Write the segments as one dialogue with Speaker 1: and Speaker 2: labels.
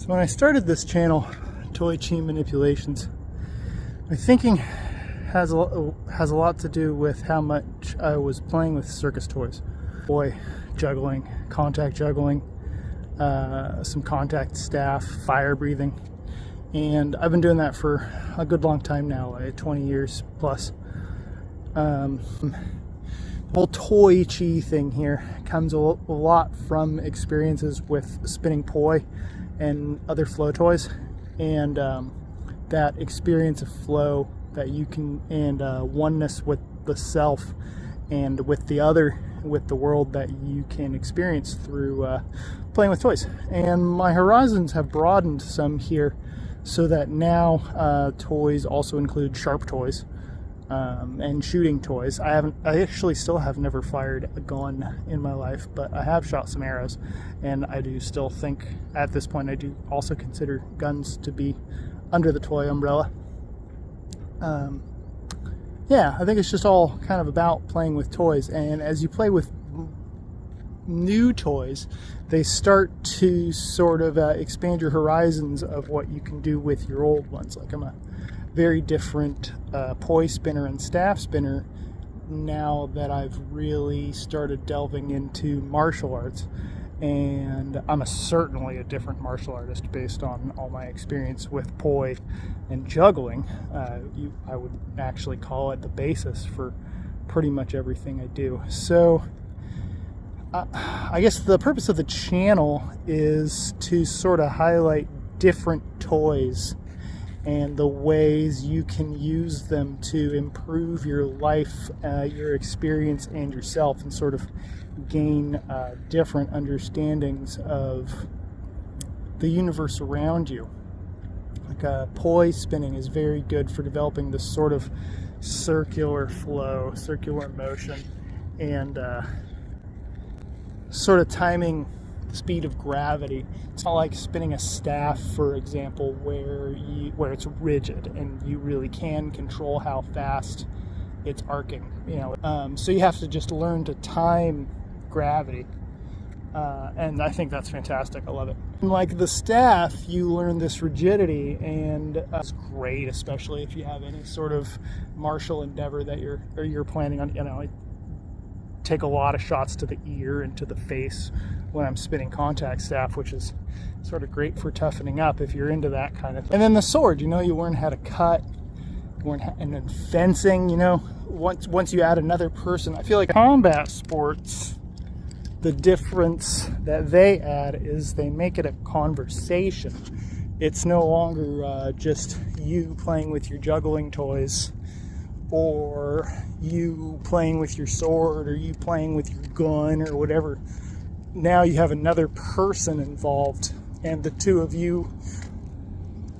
Speaker 1: So when I started this channel, Toy Chi Manipulations, my thinking has a lot to do with how much I was playing with circus toys. Boy juggling, contact juggling, some contact staff, fire breathing. And I've been doing that for a good long time now, 20 years plus. The whole Toy Chi thing here comes a lot from experiences with spinning poi and other flow toys, and that experience of flow that you can, and oneness with the self and with the other, with the world, that you can experience through playing with toys. And my horizons have broadened some here, so that now toys also include sharp toys and shooting toys. I actually still have never fired a gun in my life, but I have shot some arrows, and I do still think at this point I do also consider guns to be under the toy umbrella. Yeah, I think it's just all kind of about playing with toys, and as you play with new toys, they start to sort of expand your horizons of what you can do with your old ones. Like, I'm a very different poi spinner and staff spinner now that I've really started delving into martial arts, and I'm certainly a different martial artist based on all my experience with poi and juggling. I would actually call it the basis for pretty much everything I do. So I guess the purpose of the channel is to sort of highlight different toys and the ways you can use them to improve your life, your experience, and yourself, and sort of gain different understandings of the universe around you. Like poi spinning is very good for developing this sort of circular flow, circular motion, and sort of timing the speed of gravity. It's not like spinning a staff, for example, where it's rigid and you really can control how fast it's arcing. So you have to just learn to time gravity, and I think that's fantastic. I love it. And like the staff, you learn this rigidity, and it's great, especially if you have any sort of martial endeavor that you're planning on. I take a lot of shots to the ear and to the face when I'm spinning contact staff, which is sort of great for toughening up if you're into that kind of thing. And then the sword, you learn how to cut, and then fencing, once you add another person. I feel like combat sports, the difference that they add is they make it a conversation. It's no longer just you playing with your juggling toys, or you playing with your sword, or you playing with your gun, or whatever. Now you have another person involved, and the two of you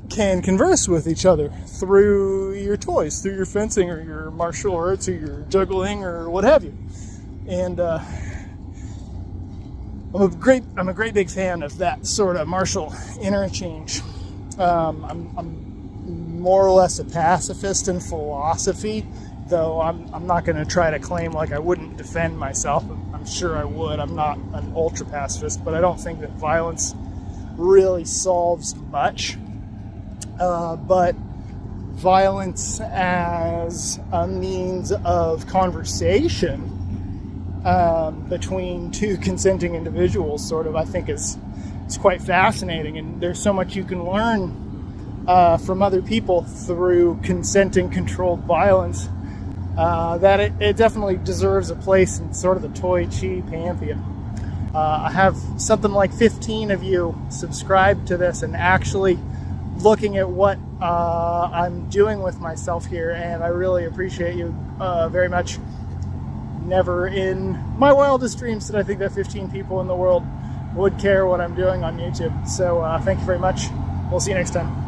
Speaker 1: can converse with each other through your toys, through your fencing, or your martial arts, or your juggling, or what have you. And I'm a great big fan of that sort of martial interchange. I'm more or less a pacifist in philosophy, though I'm not going to try to claim like I wouldn't defend myself. I'm sure I would. I'm not an ultra pacifist, but I don't think that violence really solves much. But violence as a means of conversation between two consenting individuals, sort of, I think it's quite fascinating, and there's so much you can learn from other people through consenting, controlled violence, that it definitely deserves a place in sort of the Toy Chi pantheon. I have something like 15 of you subscribed to this and actually looking at what I'm doing with myself here, and I really appreciate you very much. Never in my wildest dreams did I think that 15 people in the world would care what I'm doing on YouTube. So thank you very much. We'll see you next time.